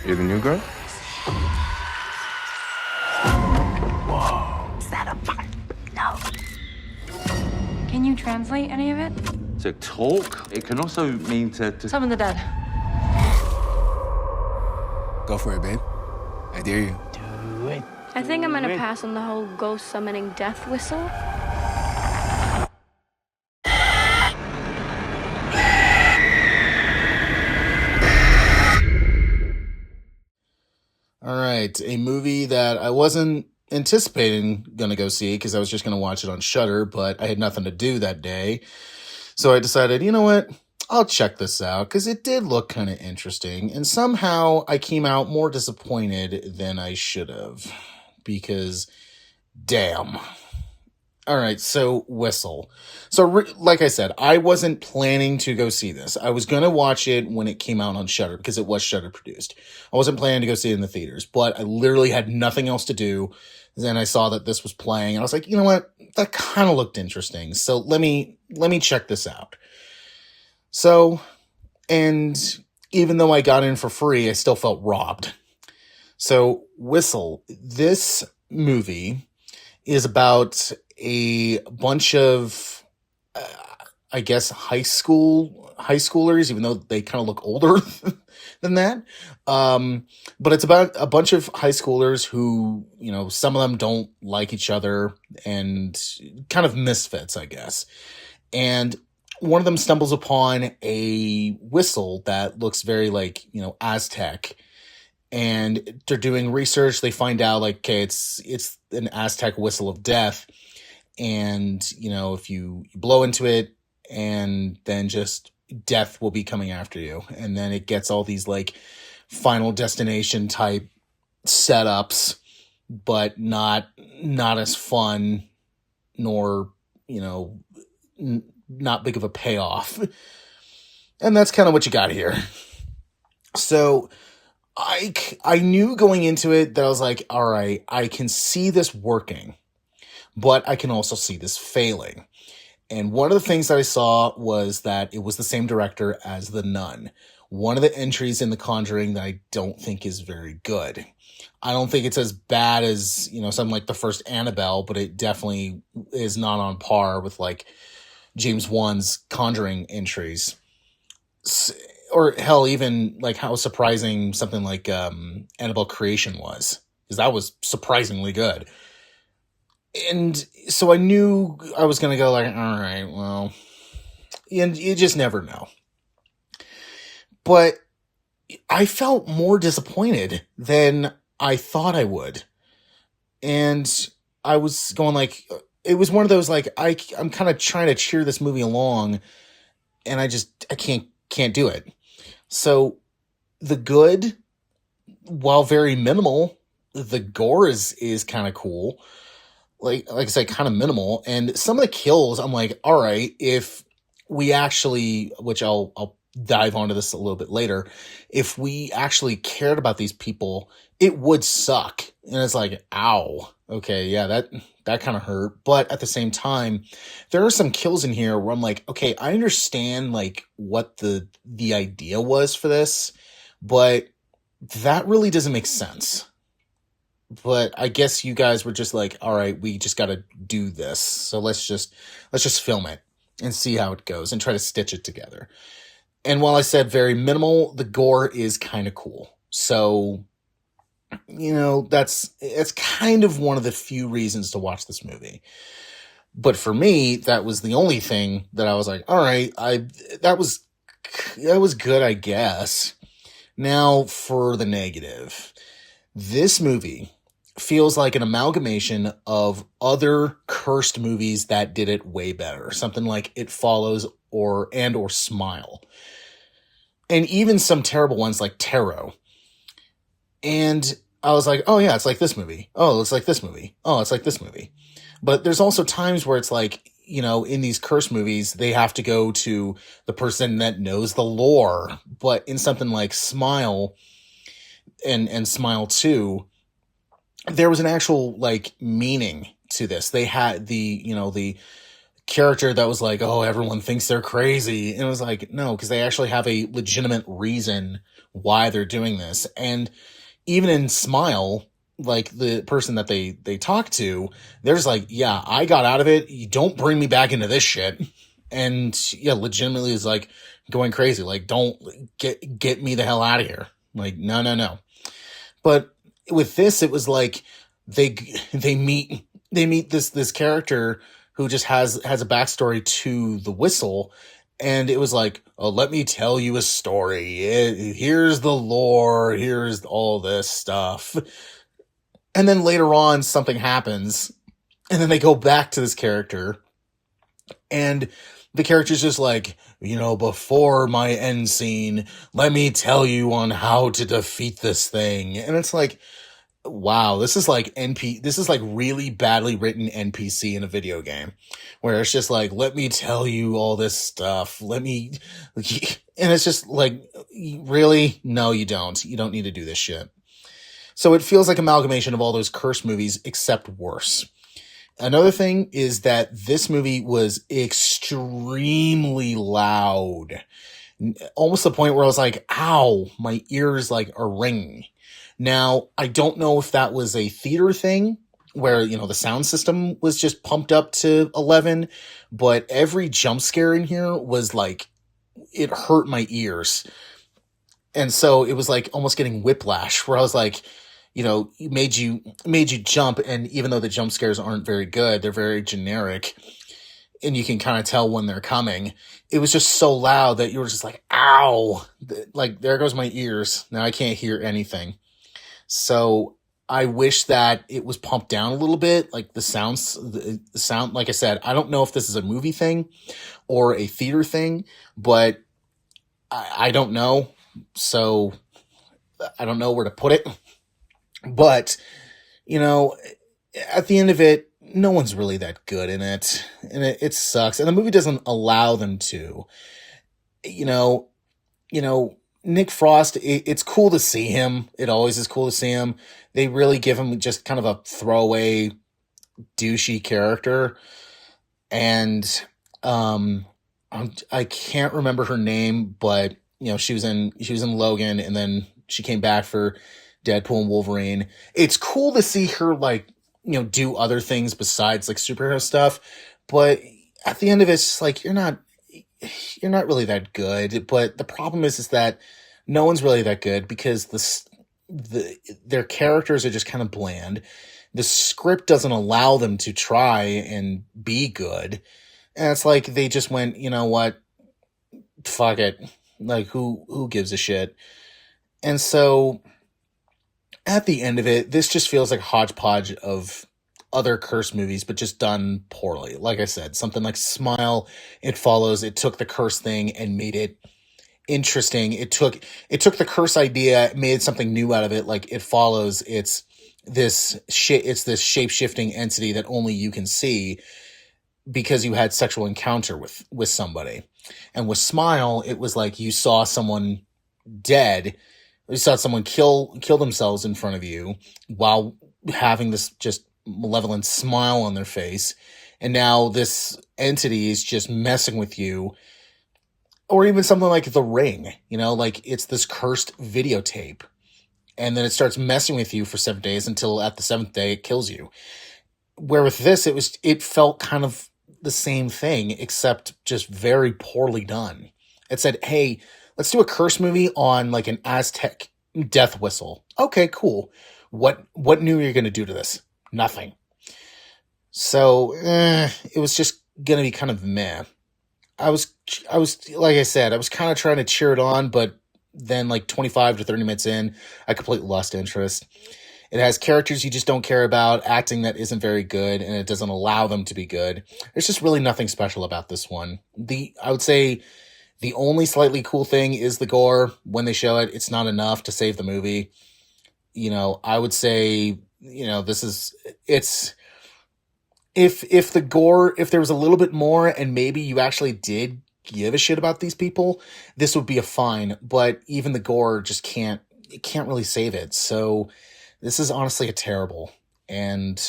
You're the new girl? Is that a pipe? No. Can you translate any of it? To talk, it can also mean to... Summon the dead. Go for it, babe. I dare you. Do it. I think I'm gonna pass on the whole ghost summoning death whistle. All right, a movie that I wasn't anticipating going to go see because I was just going to watch it on Shudder, but I had nothing to do that day. So I decided, you know what? I'll check this out because it did look kind of interesting. And somehow I came out more disappointed than I should have because, damn. All right, so Whistle. So like I said, I wasn't planning to go see this. I was going to watch it when it came out on Shudder because it was Shudder produced. I wasn't planning to go see it in the theaters, but I literally had nothing else to do. Then I saw that this was playing and I was like, you know what? That kind of looked interesting. So let me check this out. So, and even though I got in for free, I still felt robbed. So Whistle, this movie is about a bunch of, I guess, high schoolers, even though they kind of look older than that. But it's about a bunch of high schoolers who, you know, some of them don't like each other and kind of misfits, I guess. And one of them stumbles upon a whistle that looks very like, you know, Aztec. And they're doing research. They find out like, okay, it's an Aztec whistle of death. And, you know, if you blow into it and then just death will be coming after you. And then it gets all these like Final Destination type setups, but not as fun nor, you know, not big of a payoff. And that's kind of what you got here. So I knew going into it that I was like, all right, I can see this working, but I can also see this failing. And one of the things that I saw was that it was the same director as The Nun. One of the entries in The Conjuring that I don't think is very good. I don't think it's as bad as, you know, something like the first Annabelle, but it definitely is not on par with like James Wan's Conjuring entries. Or hell, even like how surprising something like Annabelle Creation was. Because that was surprisingly good. And so I knew I was going to go like, all right, well, and you just never know. But I felt more disappointed than I thought I would. And I was going like, it was one of those like, I'm kind of trying to cheer this movie along and I can't do it. So the good, while very minimal, the gore is kind of cool. Like I said, kind of minimal. And some of the kills, I'm like, all right, if we actually, which I'll dive onto this a little bit later, if we actually cared about these people, it would suck. And it's like, ow, okay, yeah, that kind of hurt. But at the same time, there are some kills in here where I'm like, okay, I understand like what the idea was for this, but that really doesn't make sense. But I guess you guys were just like, all right, we just got to do this. So let's just film it and see how it goes and try to stitch it together. And while I said very minimal, the gore is kind of cool. So, you know, it's kind of one of the few reasons to watch this movie. But for me, that was the only thing that I was like, all right, that was good, I guess. Now for the negative. This movie feels like an amalgamation of other cursed movies that did it way better. Something like It Follows or Smile. And even some terrible ones like Tarot. And I was like, oh yeah, it's like this movie. Oh, it's like this movie. Oh, it's like this movie. But there's also times where it's like, you know, in these curse movies, they have to go to the person that knows the lore. But in something like Smile and Smile 2, there was an actual like meaning to this. They had the character that was like, oh, everyone thinks they're crazy. And it was like, no, because they actually have a legitimate reason why they're doing this. And even in Smile, like the person that they talk to, there's like, yeah, I got out of it. You don't bring me back into this shit. And yeah, legitimately is like going crazy. Like, don't get me the hell out of here. Like, no. But with this, it was like they meet this character who just has a backstory to the whistle. And it was like, oh, let me tell you a story. Here's the lore. Here's all this stuff. And then later on, something happens. And then they go back to this character. And the character's just like, before my end scene, let me tell you on how to defeat this thing. And it's like, wow, this is like really badly written NPC in a video game, where it's just like, let me tell you all this stuff. And it's just like, really? No, you don't. You don't need to do this shit. So it feels like amalgamation of all those Curse movies, except worse. Another thing is that this movie was extremely loud. Almost to the point where I was like, ow, my ears like are ringing. Now, I don't know if that was a theater thing where, the sound system was just pumped up to 11, but every jump scare in here was like, it hurt my ears. And so it was like almost getting whiplash, where I was like, it made you jump. And even though the jump scares aren't very good, they're very generic and you can kind of tell when they're coming. It was just so loud that you were just like, ow, like there goes my ears. Now I can't hear anything. So I wish that it was pumped down a little bit. Like the sound, like I said, I don't know if this is a movie thing or a theater thing, but I don't know. So I don't know where to put it. But, at the end of it, no one's really that good in it. And it sucks. And the movie doesn't allow them to. Nick Frost, it's cool to see him. It always is cool to see him. They really give him just kind of a throwaway, douchey character. And I can't remember her name, but, she was in Logan, and then she came back for Deadpool and Wolverine. It's cool to see her like, do other things besides like superhero stuff. But at the end of it, it's just like, you're not really that good. But the problem is that no one's really that good because their characters are just kind of bland. The script doesn't allow them to try and be good. And it's like, they just went, you know what? Fuck it. Like who gives a shit? And so at the end of it, this just feels like a hodgepodge of other Curse movies, but just done poorly. Like I said, something like Smile, It Follows, it took the Curse thing and made it interesting. It took the Curse idea, made something new out of it. Like It Follows, it's this shape-shifting entity that only you can see because you had sexual encounter with somebody. And with Smile, it was like you saw someone dead. You saw someone kill themselves in front of you while having this just malevolent smile on their face. And now this entity is just messing with you. Or even something like The Ring, like it's this cursed videotape. And then it starts messing with you for 7 days until at the 7th day it kills you. Where with this, it felt kind of the same thing, except just very poorly done. It said, hey, let's do a Curse movie on like an Aztec death whistle. Okay, cool. What new are you going to do to this? Nothing. So it was just going to be kind of meh. I was like I said, I was kind of trying to cheer it on, but then like 25 to 30 minutes in, I completely lost interest. It has characters you just don't care about, acting that isn't very good, and it doesn't allow them to be good. There's just really nothing special about this one. I would say the only slightly cool thing is the gore. When they show it, it's not enough to save the movie. I would say, it's if the gore, if there was a little bit more and maybe you actually did give a shit about these people, this would be a fine. But even the gore just can't really save it. So this is honestly a terrible. And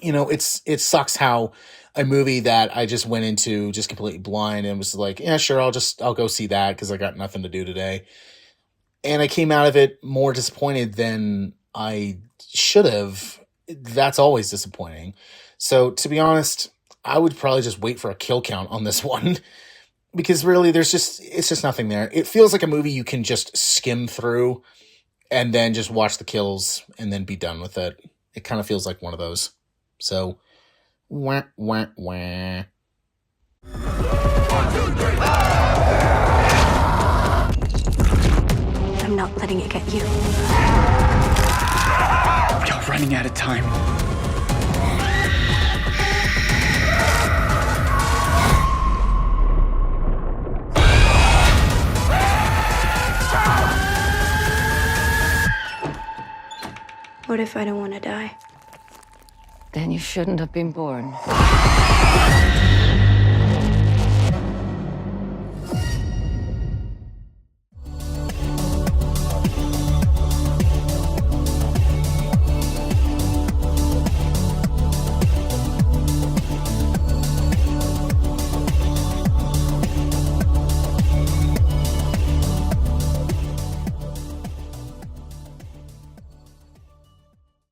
it sucks how a movie that I just went into just completely blind and was like, yeah, sure, I'll go see that because I got nothing to do today. And I came out of it more disappointed than I should have. That's always disappointing. So to be honest, I would probably just wait for a kill count on this one because really it's just nothing there. It feels like a movie you can just skim through and then just watch the kills and then be done with it. It kind of feels like one of those. So, wah, wah, wah. I'm not letting it get you. We are running out of time. What if I don't want to die? Then you shouldn't have been born.